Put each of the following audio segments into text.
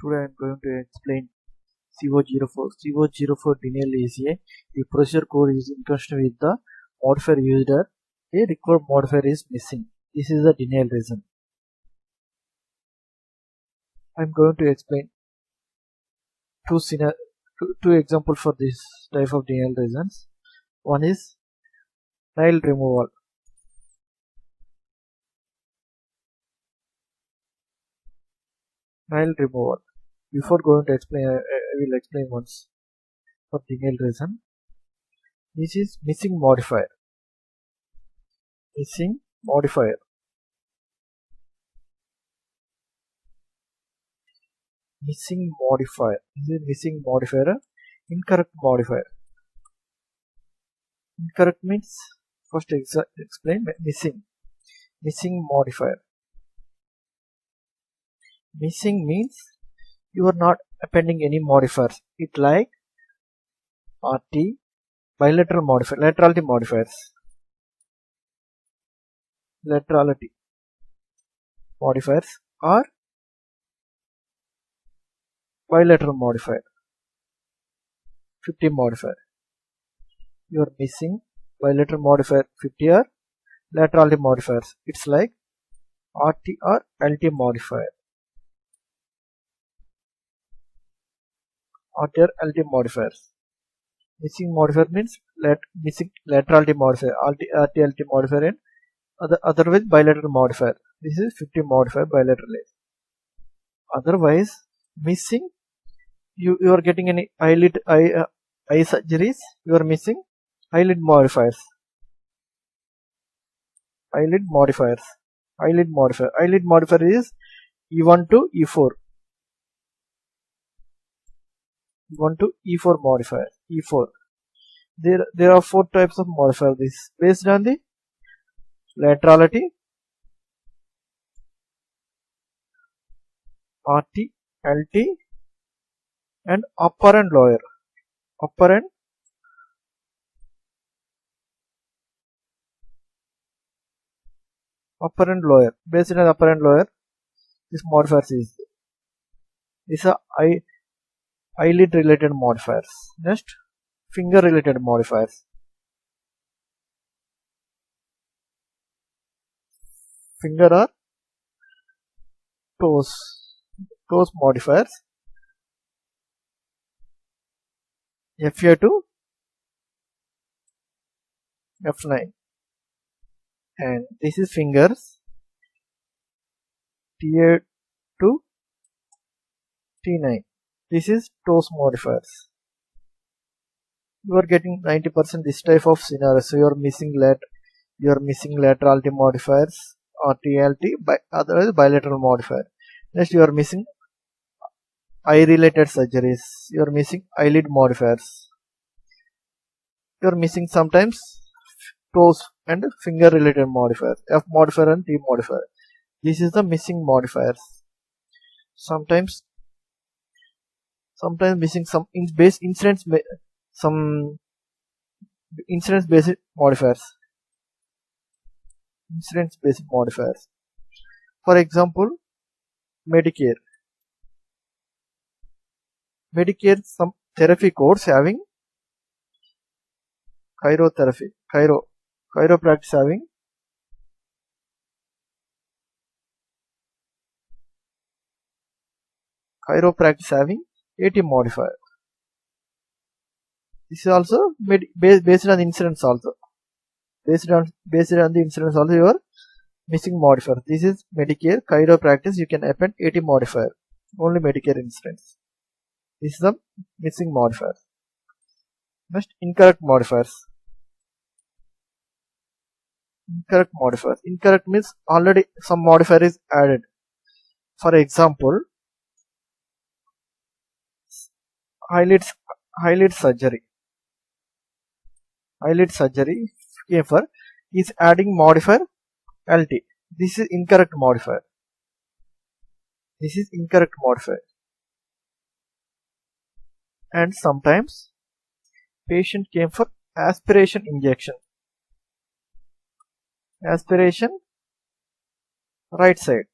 Today I am going to explain Co-04. Co-04 denial is a procedure code is in connection with the modifier used. A required modifier is missing. This is the denial reason. I am going to explain two examples for this type of denial reasons. One is nail removal. Nail removal. Before going to explain, I will explain once for denial reason. This is missing modifier. Missing modifier. Missing modifier. This is missing modifier. Incorrect modifier. Incorrect means first explain missing. Missing modifier. Missing means you are not appending any modifiers. It like RT, bilateral modifier, laterality modifiers. Laterality modifiers or bilateral modifier, 50 modifier. You are missing bilateral modifier 50 or laterality modifiers. It's like RT or LT modifier. RT or LT modifiers. Missing modifier means missing laterality modifier, RT LT modifier, and otherwise bilateral modifier. This is 50 modifier bilaterally. Otherwise, missing you are getting any eyelid eye surgeries. You are missing eyelid modifiers. Eyelid modifiers. Eyelid modifier. Eyelid modifier is E1 to E4. E1 to E4 modifier. E4. There are 4 types of modifier. This based on the laterality, RT, LT, and upper and lower. Upper and lower. Based on upper and lower, this modifiers is these are eyelid related modifiers. Next, finger related modifiers. Finger or toes modifiers. F8 to F9, and this is fingers T8 to T9. This is toes modifiers. You are getting 90% this type of scenario. So you are missing laterality modifiers or TLT, otherwise bilateral modifier. Next, you are missing eye related surgeries. You are missing eyelid modifiers. You are missing sometimes toes and finger related modifiers, F modifier and T modifier. This is the missing modifiers. Sometimes missing some incidence based modifiers. Incidence based modifiers. For example, Medicare, some therapy codes having chiropractic having AT modifier. This is also based on incidence also. Based on the incidence also, you are missing modifier. This is Medicare chiropractic. You can append AT modifier. Only Medicare incidence. This is the missing modifier. Next, incorrect modifiers. Incorrect modifiers. Incorrect means already some modifier is added. For example, eyelid surgery. Eyelid surgery is adding modifier LT. This is incorrect modifier. And sometimes patient came for aspiration injection. Aspiration right side.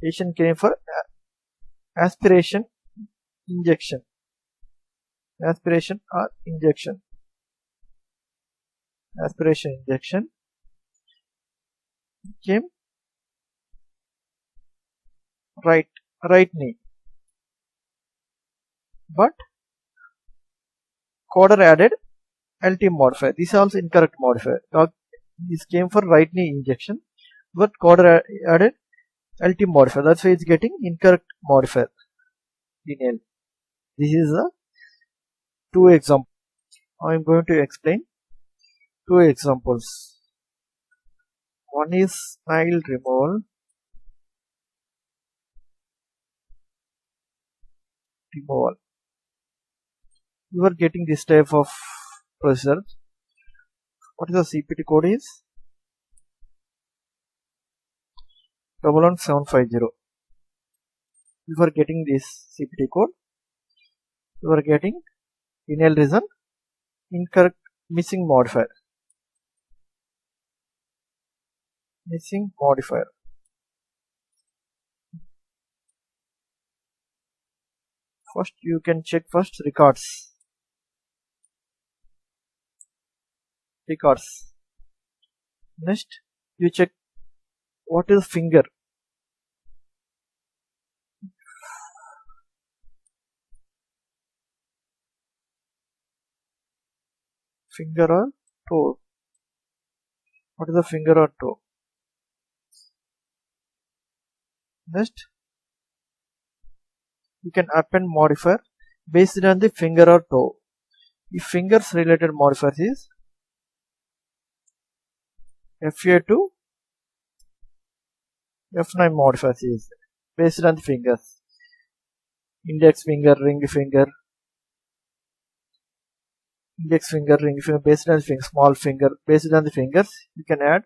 Patient came for aspiration, injection, aspiration or injection, aspiration, injection came right knee, but coder added LT modifier. This is also incorrect modifier. This came for right knee injection, but coder added LT modifier. That's why it's getting incorrect modifier. This is a two example. I am going to explain two examples. One is nail removal. You are getting this type of procedure. What is the CPT code is 11750. You are getting this CPT code. You are getting inhale reason incorrect missing modifier. Missing modifier. First you can check first records. Next you check what is finger. Finger or toe. What is the finger or toe? Next you can append modifier based on the finger or toe. If fingers related modifier is FA2 F9 modifier is based on the fingers. Index finger, ring finger, based on the finger, small finger, based on the fingers, you can add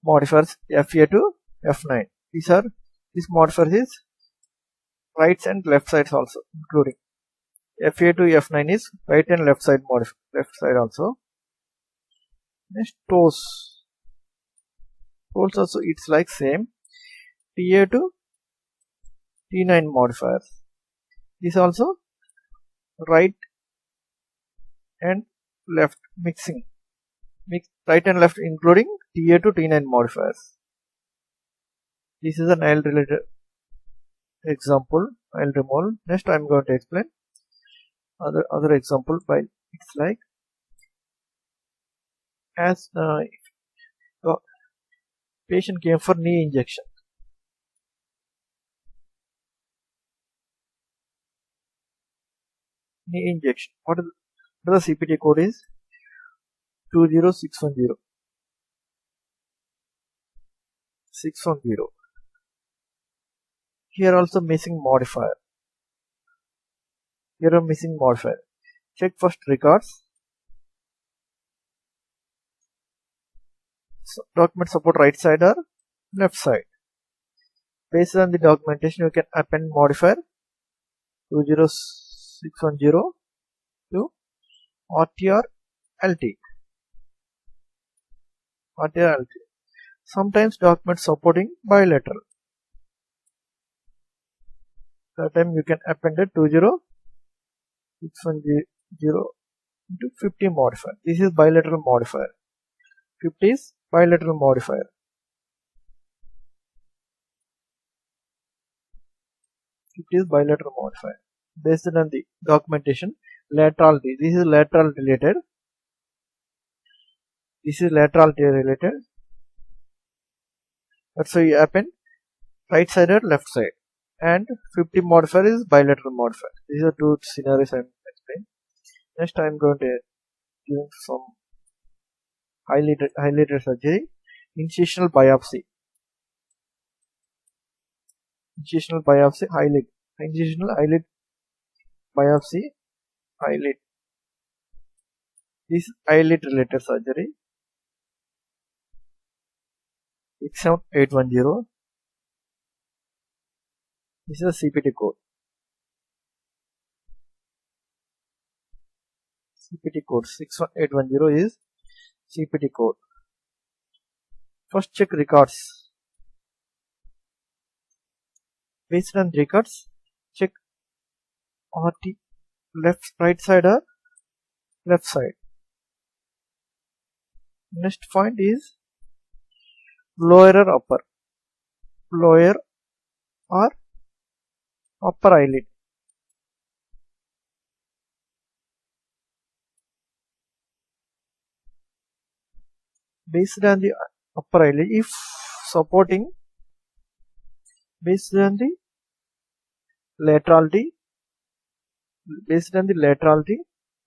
modifiers FA2 F9. This modifier is right and left sides also, including FA2 F9 is right and left side also. Next toes also it's like same TA to T9 modifiers. This also right and left mixing, right and left including TA to T9 modifiers. This is an nail related example, nail removal. Next I am going to explain other example by it's like as patient came for knee injection. What the CPT code is 20610. Here also missing modifier. Check first records. Document support right side or left side. Based on the documentation, you can append modifier 20610 to RT or LT. Sometimes document supporting bilateral. That time you can append it 20610 into 50 modifier. This is bilateral modifier. 50 is bilateral modifier. Based on the documentation, laterality. This is lateral related. That's why you append right side or left side. And 50 modifier is bilateral modifier. These are two scenarios I am explaining. Next I am going to give some highlighted surgery. Incisional biopsy, eyelid. Incisional eyelid biopsy, eyelid. This eyelid related surgery. 67810. This is a CPT code. CPT code 61810 is CPT code. First check records. Based on records, RT, right side or left side. Next point is lower or upper. Lower or upper eyelid. Based on the upper eyelid, if supporting, based on the laterality,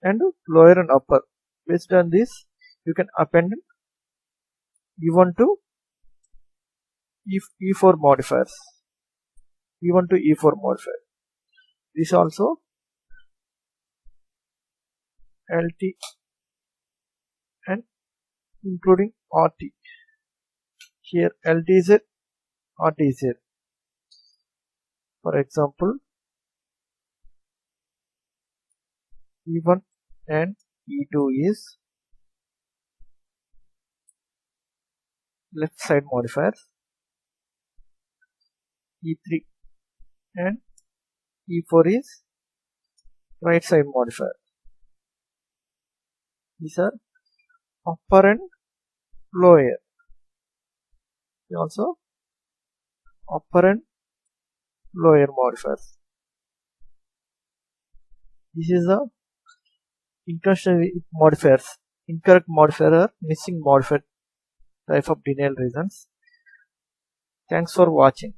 and lower and upper. Based on this, you can append E1 to E4 modifiers. E1 to E4 modifier. This also LT and including RT. Here LT is it, RT is it. For example, E1 and E2 is left side modifiers. E3 and E4 is right side modifier. These are upper and lower. Also upper and lower modifiers. This is the modifiers, incorrect modifier or missing modifier type of denial reasons. Thanks for watching.